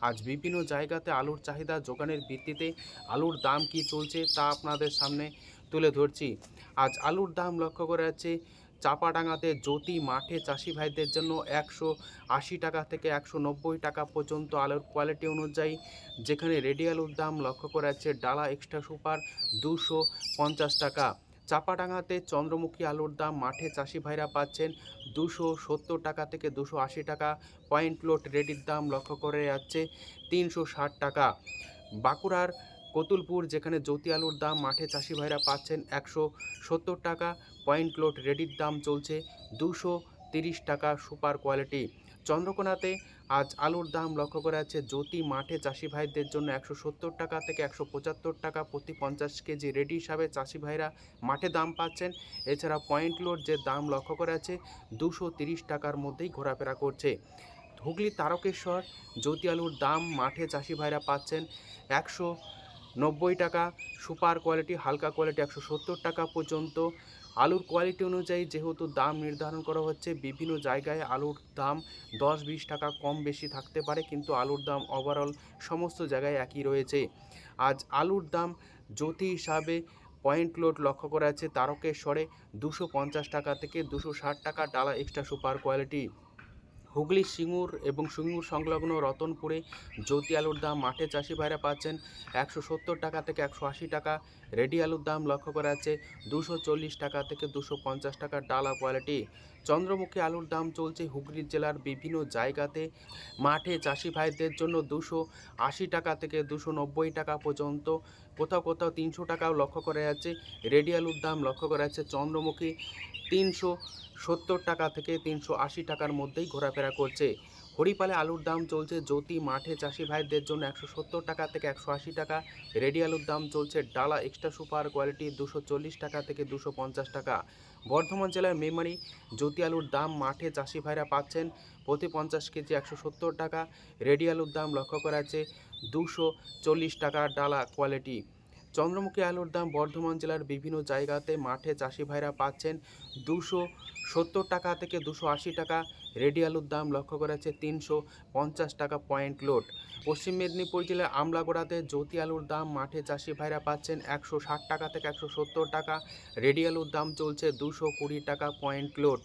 আজ বিভিন্ন জায়গাতে আলুর চাহিদা যোগানের ভিত্তিতে আলুর দাম কি চলছে তা আপনাদের সামনে তুলে ধরছি। আজ আলুর দাম লক্ষ্য করা যাচ্ছে চাপাডাঙ্গাতে জ্যোতি মাঠে চাষি ভাইদের জন্য 180 টাকা থেকে 190 টাকা পর্যন্ত আলুর কোয়ালিটি অনুযায়ী, যেখানে রেডি আলুর দাম লক্ষ্য করা যাচ্ছে ডালা এক্সট্রা সুপার 250 টাকা। চাপাডাঙ্গাতে চন্দ্রমুখী আলুর দাম মাঠে চাষি ভাইরা পাচ্ছেন 270 টাকা থেকে 280 টাকা। পয়েন্ট লোড রেডির দাম লক্ষ্য করে যাচ্ছে 360 টাকা। বাঁকুড়ার কতুলপুর, যেখানে জ্যোতি আলুর দাম মাঠে চাষি ভাইরা পাচ্ছেন 170 টাকা। পয়েন্ট লোড রেডির দাম চলছে 230 টাকা সুপার কোয়ালিটি। চন্দ্রকোনাতে আজ আলুর দাম লক্ষ্য করা যাচ্ছে জ্যোতি মাঠে চাষি ভাইদের জন্য 170 টাকা থেকে 175 টাকা প্রতি 50 কেজি রেডি হিসাবে চাষি ভাইরা মাঠে দাম পাচ্ছেন। এছাড়া পয়েন্ট লোড যে দাম লক্ষ্য করা যাচ্ছে 230 টাকার মধ্যেই ঘোরাফেরা করছে। হুগলি তারকেশ্বর জ্যোতি আলুর দাম মাঠে চাষি ভাইরা পাচ্ছেন 190 টাকা। সুপার কোয়ালিটি, হালকা কোয়ালিটি 170 টাকা পর্যন্ত। আলুর কোয়ালিটি অনুযায়ী যেহেতু দাম নির্ধারণ করা হচ্ছে, বিভিন্ন জায়গায় আলুর দাম 10-20 টাকা কম বেশি থাকতে পারে, কিন্তু আলুর দাম ওভারঅল সমস্ত জায়গায় একই রয়েছে। আজ আলুর দাম জ্যোতি হিসাবে পয়েন্ট লোড লক্ষ্য করা যাচ্ছে তারকেশ্বরে 250 টাকা থেকে 260 টাকা ডালা extra super quality. Hooghly Singur এবং সিঙ্গুর সংলগ্ন রতনপুরে জ্যোতি আলুর দাম মাঠে চাষি ভাইরা পাচ্ছেন 170 টাকা থেকে 180 টাকা। রেডি আলুর দাম লক্ষ্য করা যাচ্ছে 240 টাকা থেকে 250 টাকা ডালা কোয়ালিটি। চন্দ্রমুখী আলুর দাম চলছে হুগলি জেলার বিভিন্ন জায়গাতে মাঠে চাষি ভাইদের জন্য 280 টাকা থেকে 290 টাকা পর্যন্ত, কোথাও কোথাও 300 টাকাও লক্ষ্য করা যাচ্ছে। রেডি আলুর দাম লক্ষ্য করা যাচ্ছে চন্দ্রমুখী 370 টাকা থেকে 380 টাকার মধ্যেই ঘোরাফেরা করছে। হরিপালে আলুর দাম চলছে জ্যোতি মাঠে চাষি ভাইদের জন্য 170 টাকা থেকে 180 টাকা। রেডি আলুর দাম চলছে ডালা এক্সট্রা সুপার কোয়ালিটি 240 টাকা থেকে 250 টাকা। বর্ধমান জেলার মেমারি জ্যোতি আলুর দাম মাঠে চাষি ভাইরা পাচ্ছেন প্রতি 50 কেজি 170 টাকা। রেডি আলুর দাম লক্ষ্য করা যাচ্ছে 240 টাকা ডালা কোয়ালিটি। চন্দ্রমুখী আলুর দাম বর্ধমান জেলার বিভিন্ন জায়গাতে মাঠে চাষি ভাইরা পাচ্ছেন 270 টাকা থেকে 280 টাকা। রেডি আলুর দাম লক্ষ্য করা যাচ্ছে 350 টাকা পয়েন্ট লোড। পশ্চিম মেদিনীপুর জেলার আমলাগোড়াতে জ্যোতি আলুর দাম মাঠে চাষি ভাইরা পাচ্ছেন 160 টাকা থেকে 170 টাকা। রেডি আলুর দাম চলছে 220 টাকা পয়েন্ট লোড।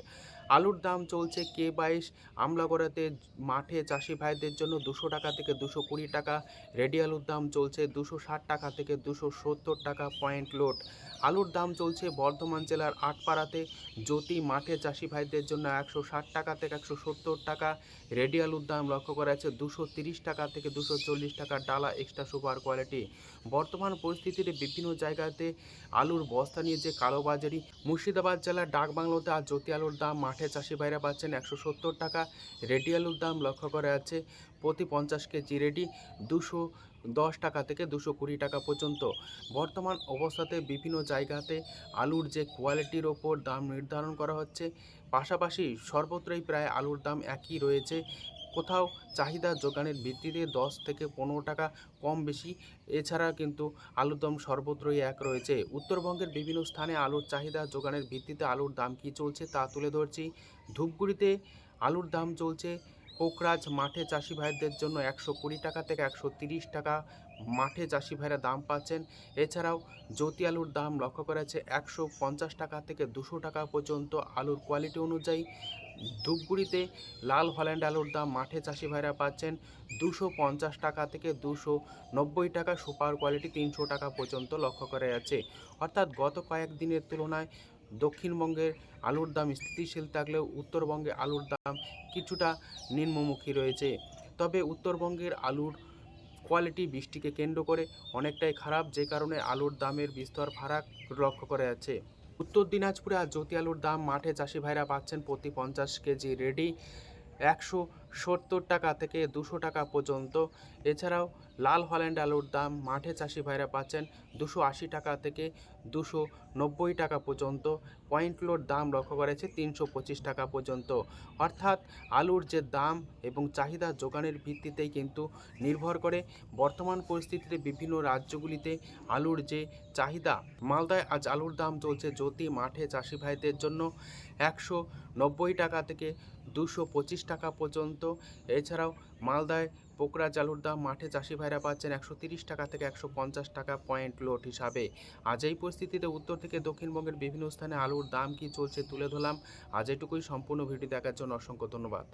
আলুর দাম চলছে K22 আমলাগোড়াতে মাঠে চাষি ভাইদের জন্য 200 টাকা থেকে 220 টাকা। রেডি আলুর দাম চলছে 260 টাকা থেকে 270 টাকা পয়েন্ট লোড। আলুর দাম চলছে বর্ধমান জেলার আটপাড়াতে জ্যোতি মাঠে চাষি ভাইদের জন্য 160 টাকা থেকে 170 টাকা। রেডি আলুর দাম লক্ষ্য করা যাচ্ছে 230 টাকা থেকে 240 টাকা ডালা এক্সট্রা সুপার কোয়ালিটি। বর্তমান পরিস্থিতিতে বিভিন্ন জায়গাতে আলুর বস্তা নিয়ে যে কালোবাজারি, মুর্শিদাবাদ জেলার ডাকবাংলোতে আজ জ্যোতি আলুর দাম মাঠে চাষি ভাইরা পাচ্ছেন 170 টাকা। রেডি আলুর দাম লক্ষ্য করা যাচ্ছে প্রতি 50 কেজি রেডি 210 টাকা থেকে 220 টাকা পর্যন্ত। বর্তমান অবস্থাতে বিভিন্ন জায়গাতে আলুর যে কোয়ালিটির ওপর দাম নির্ধারণ করা হচ্ছে, পাশাপাশি সর্বত্রই প্রায় আলুর দাম একই রয়েছে। কোথাও চাহিদা যোগানের ভিত্তিতে 10 থেকে 15 টাকা কম বেশি, এছাড়া কিন্তু আলুর দাম সর্বত্রই এক রয়েছে। উত্তরবঙ্গের বিভিন্ন স্থানে আলুর চাহিদা যোগানের ভিত্তিতে আলুর দাম কী চলছে তা তুলে ধরছি। ধূপগুড়িতে আলুর দাম চলছে কোকরাজ মাঠে চাষি ভাইদের জন্য 120 টাকা থেকে 130 টাকা মাঠে চাষি ভাইরা দাম পাচ্ছেন। এছাড়াও জ্যোতি আলুর দাম লক্ষ্য করা যাচ্ছে 150 টাকা থেকে 200 টাকা পর্যন্ত আলুর কোয়ালিটি অনুযায়ী। ধূপগুড়িতে লাল হল্যান্ড আলুর দাম মাঠে চাষি ভাইরা পাচ্ছেন 250 টাকা থেকে 290 টাকা। সুপার কোয়ালিটি 300 টাকা পর্যন্ত লক্ষ্য করা যাচ্ছে। অর্থাৎ গত কয়েকদিনের তুলনায় দক্ষিণবঙ্গের আলুর দাম স্থিতিশীল থাকলেও উত্তরবঙ্গে আলুর দাম কিছুটা নিম্নমুখী রয়েছে। তবে উত্তরবঙ্গের আলুর কোয়ালিটি বৃষ্টিকে কেন্দ্র করে অনেকটাই খারাপ, যে কারণে আলুর দামের বিস্তর ফারাক লক্ষ্য করা যাচ্ছে। উত্তর দিনাজপুরে আজ জ্যোতি আলুর দাম মাঠে চাষি ভাইরা পাচ্ছেন প্রতি 50 কেজি রেডি 170 টাকা থেকে 200 টাকা পর্যন্ত। এছাড়াও লাল হল্যান্ড আলুর দাম মাঠে চাষি ভাইরা পাচ্ছেন 280 টাকা থেকে 290 টাকা পর্যন্ত। পয়েন্ট লোড দাম লক্ষ্য করেছে 325 টাকা পর্যন্ত। অর্থাৎ আলুর যে দাম এবং চাহিদা যোগানের ভিত্তিতেই কিন্তু নির্ভর করে। বর্তমান পরিস্থিতিতে বিভিন্ন রাজ্যগুলিতে আলুর যে চাহিদা, মালদায় আজ আলুর দাম চলছে জ্যোতি মাঠে চাষি ভাইদের জন্য 190 টাকা থেকে 225 টাকা পর্যন্ত। এছাড়াও মালদায় পোকরাজ আলুর দাম মাঠে চাষি ভাইরা পাচ্ছেন 130 টাকা থেকে 150 টাকা পয়েন্ট লোড হিসাবে। আজ এই পরিস্থিতিতে উত্তর থেকে দক্ষিণবঙ্গের বিভিন্ন স্থানে আলুর দাম কি চলছে তুলে ধরলাম। আজ এটুকুই। সম্পূর্ণ ভিডিও দেখার জন্য অসংখ্য ধন্যবাদ।